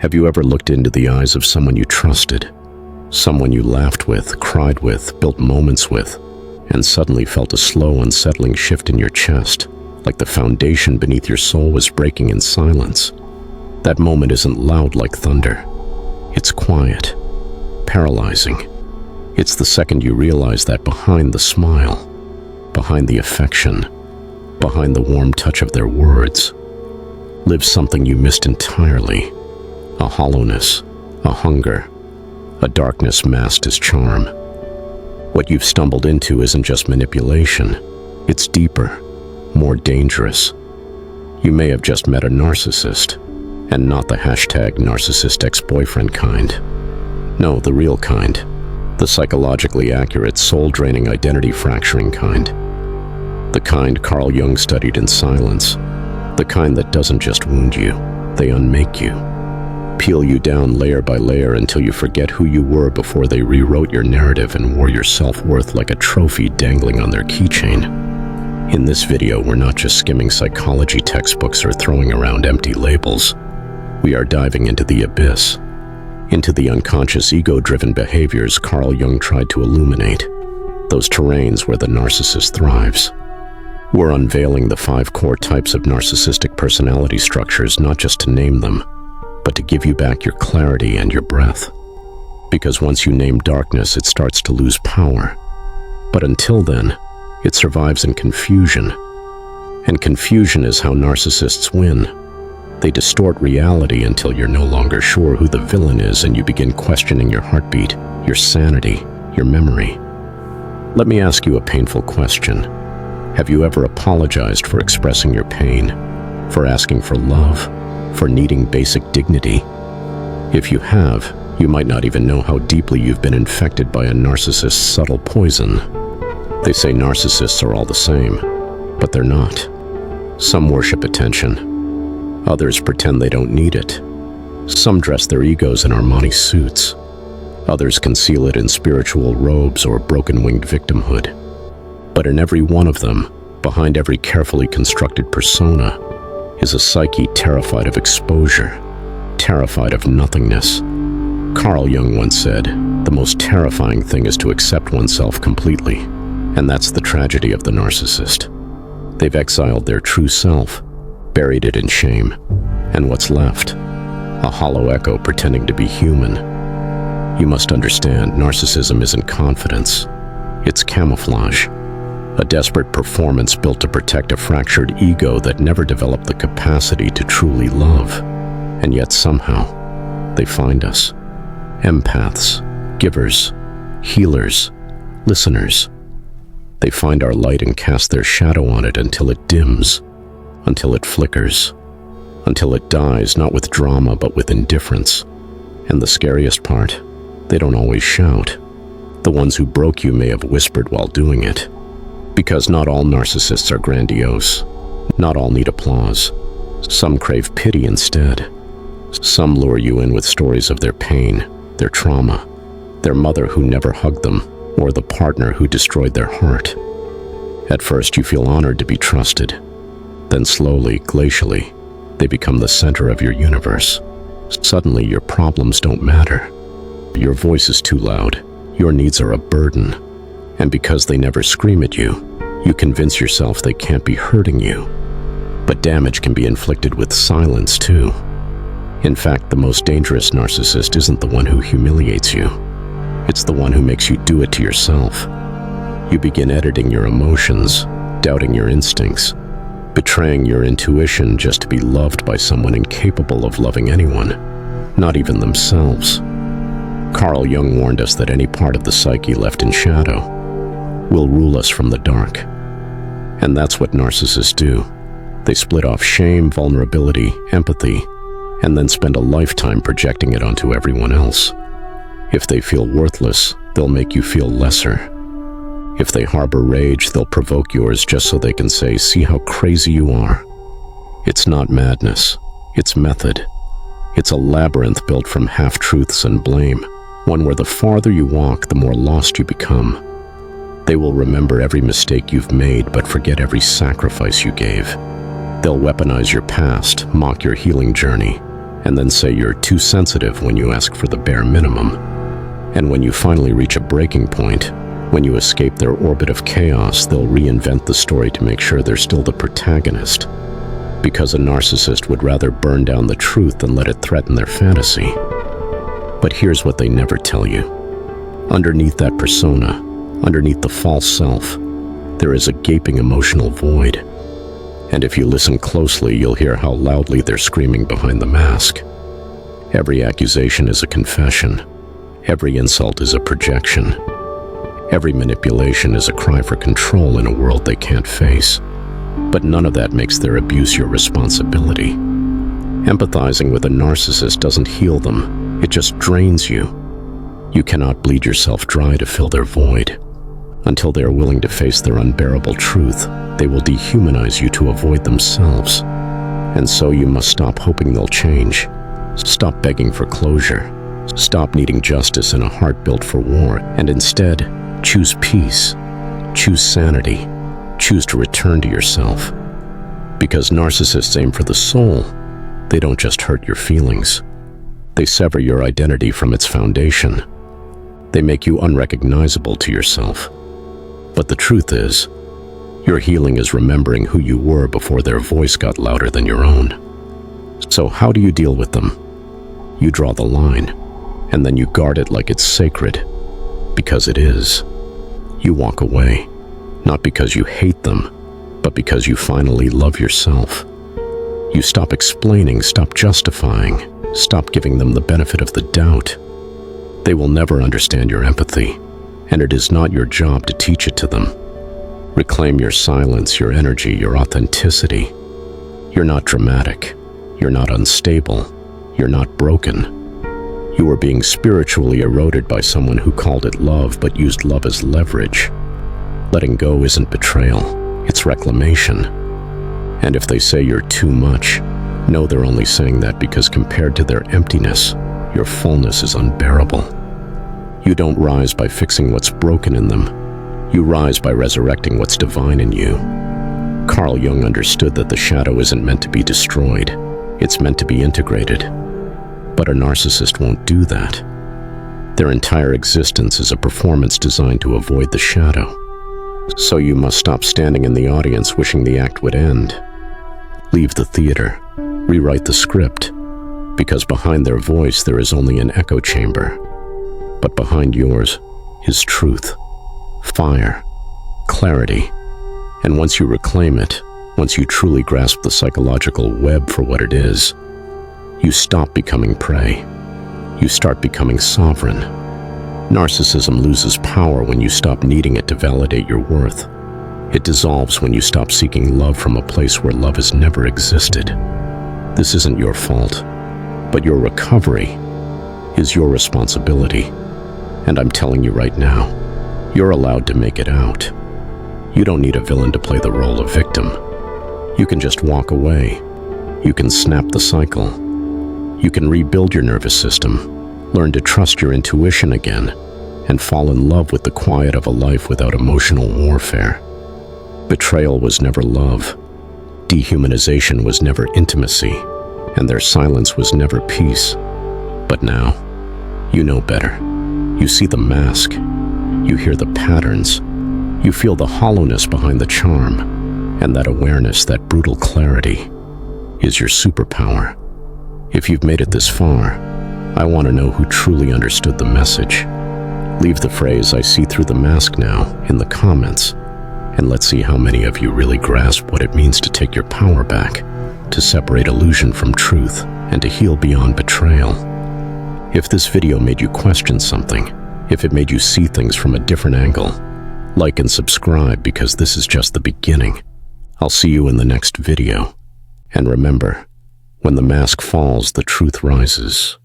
Have you ever looked into the eyes of someone you trusted? Someone you laughed with, cried with, built moments with, and suddenly felt a slow, unsettling shift in your chest, like the foundation beneath your soul was breaking in silence. That moment isn't loud like thunder. It's quiet, paralyzing. It's the second you realize that behind the smile, behind the affection, behind the warm touch of their words, lives something you missed entirely. A hollowness, a hunger, a darkness masked as charm. What you've stumbled into isn't just manipulation. It's deeper, more dangerous. You may have just met a narcissist, and not the #narcissist ex-boyfriend kind. No, the real kind. The psychologically accurate, soul-draining, identity-fracturing kind. The kind Carl Jung studied in silence. The kind that doesn't just wound you, they unmake you. Peel you down layer by layer until you forget who you were before they rewrote your narrative and wore your self-worth like a trophy dangling on their keychain. In this video, we're not just skimming psychology textbooks or throwing around empty labels. We are diving into the abyss, into the unconscious ego-driven behaviors Carl Jung tried to illuminate, those terrains where the narcissist thrives. We're unveiling the 5 core types of narcissistic personality structures, not just to name them, but to give you back your clarity and your breath. Because once you name darkness, it starts to lose power. But until then, it survives in confusion. And confusion is how narcissists win. They distort reality until you're no longer sure who the villain is and you begin questioning your heartbeat, your sanity, your memory. Let me ask you a painful question. Have you ever apologized for expressing your pain, for asking for love, for needing basic dignity? If you have, you might not even know how deeply you've been infected by a narcissist's subtle poison. They say narcissists are all the same, but they're not. Some worship attention. Others pretend they don't need it. Some dress their egos in Armani suits. Others conceal it in spiritual robes or broken-winged victimhood. But in every one of them, behind every carefully constructed persona, is a psyche terrified of exposure, terrified of nothingness. Carl Jung once said, "The most terrifying thing is to accept oneself completely." And that's the tragedy of the narcissist. They've exiled their true self, buried it in shame, and what's left? A hollow echo pretending to be human. You must understand, narcissism isn't confidence. It's camouflage. A desperate performance built to protect a fractured ego that never developed the capacity to truly love. And yet somehow, they find us. Empaths, givers, healers, listeners. They find our light and cast their shadow on it until it dims, until it flickers, until it dies, not with drama but with indifference. And the scariest part, they don't always shout. The ones who broke you may have whispered while doing it. Because not all narcissists are grandiose. Not all need applause. Some crave pity instead. Some lure you in with stories of their pain, their trauma, their mother who never hugged them, or the partner who destroyed their heart. At first, you feel honored to be trusted. Then slowly, glacially, they become the center of your universe. Suddenly, your problems don't matter. Your voice is too loud. Your needs are a burden. And because they never scream at you, you convince yourself they can't be hurting you. But damage can be inflicted with silence, too. In fact, the most dangerous narcissist isn't the one who humiliates you. It's the one who makes you do it to yourself. You begin editing your emotions, doubting your instincts, betraying your intuition just to be loved by someone incapable of loving anyone, not even themselves. Carl Jung warned us that any part of the psyche left in shadow will rule us from the dark. And that's what narcissists do. They split off shame, vulnerability, empathy, and then spend a lifetime projecting it onto everyone else. If they feel worthless, they'll make you feel lesser. If they harbor rage, they'll provoke yours just so they can say, "See how crazy you are." It's not madness, it's method. It's a labyrinth built from half-truths and blame, one where the farther you walk, the more lost you become. They will remember every mistake you've made, but forget every sacrifice you gave. They'll weaponize your past, mock your healing journey, and then say you're too sensitive when you ask for the bare minimum. And when you finally reach a breaking point, when you escape their orbit of chaos, they'll reinvent the story to make sure they're still the protagonist. Because a narcissist would rather burn down the truth than let it threaten their fantasy. But here's what they never tell you. Underneath that persona, underneath the false self, there is a gaping emotional void. And if you listen closely, you'll hear how loudly they're screaming behind the mask. Every accusation is a confession. Every insult is a projection. Every manipulation is a cry for control in a world they can't face. But none of that makes their abuse your responsibility. Empathizing with a narcissist doesn't heal them, it just drains you. You cannot bleed yourself dry to fill their void. Until they are willing to face their unbearable truth, they will dehumanize you to avoid themselves. And so you must stop hoping they'll change. Stop begging for closure. Stop needing justice in a heart built for war, and instead, choose peace. Choose sanity. Choose to return to yourself. Because narcissists aim for the soul, they don't just hurt your feelings. They sever your identity from its foundation. They make you unrecognizable to yourself. But the truth is, your healing is remembering who you were before their voice got louder than your own. So how do you deal with them? You draw the line, and then you guard it like it's sacred, because it is. You walk away, not because you hate them, but because you finally love yourself. You stop explaining, stop justifying, stop giving them the benefit of the doubt. They will never understand your empathy, and it is not your job to teach it to them. Reclaim your silence, your energy, your authenticity. You're not dramatic. You're not unstable. You're not broken. You are being spiritually eroded by someone who called it love but used love as leverage. Letting go isn't betrayal, it's reclamation. And if they say you're too much, know they're only saying that because compared to their emptiness, your fullness is unbearable. You don't rise by fixing what's broken in them. You rise by resurrecting what's divine in you. Carl Jung understood that the shadow isn't meant to be destroyed. It's meant to be integrated. But a narcissist won't do that. Their entire existence is a performance designed to avoid the shadow. So you must stop standing in the audience wishing the act would end. Leave the theater. Rewrite the script. Because behind their voice there is only an echo chamber. But behind yours is truth, fire, clarity. And once you reclaim it, once you truly grasp the psychological web for what it is, you stop becoming prey. You start becoming sovereign. Narcissism loses power when you stop needing it to validate your worth. It dissolves when you stop seeking love from a place where love has never existed. This isn't your fault, but your recovery is your responsibility. And I'm telling you right now, you're allowed to make it out. You don't need a villain to play the role of victim. You can just walk away. You can snap the cycle. You can rebuild your nervous system, learn to trust your intuition again, and fall in love with the quiet of a life without emotional warfare. Betrayal was never love. Dehumanization was never intimacy, and their silence was never peace. But now, you know better. You see the mask. You hear the patterns. You feel the hollowness behind the charm, and that awareness, that brutal clarity, is your superpower. If you've made it this far, I want to know who truly understood the message. Leave the phrase, "I see through the mask now," in the comments, and let's see how many of you really grasp what it means to take your power back, to separate illusion from truth, and to heal beyond betrayal. If this video made you question something, if it made you see things from a different angle, like and subscribe because this is just the beginning. I'll see you in the next video. And remember, when the mask falls, the truth rises.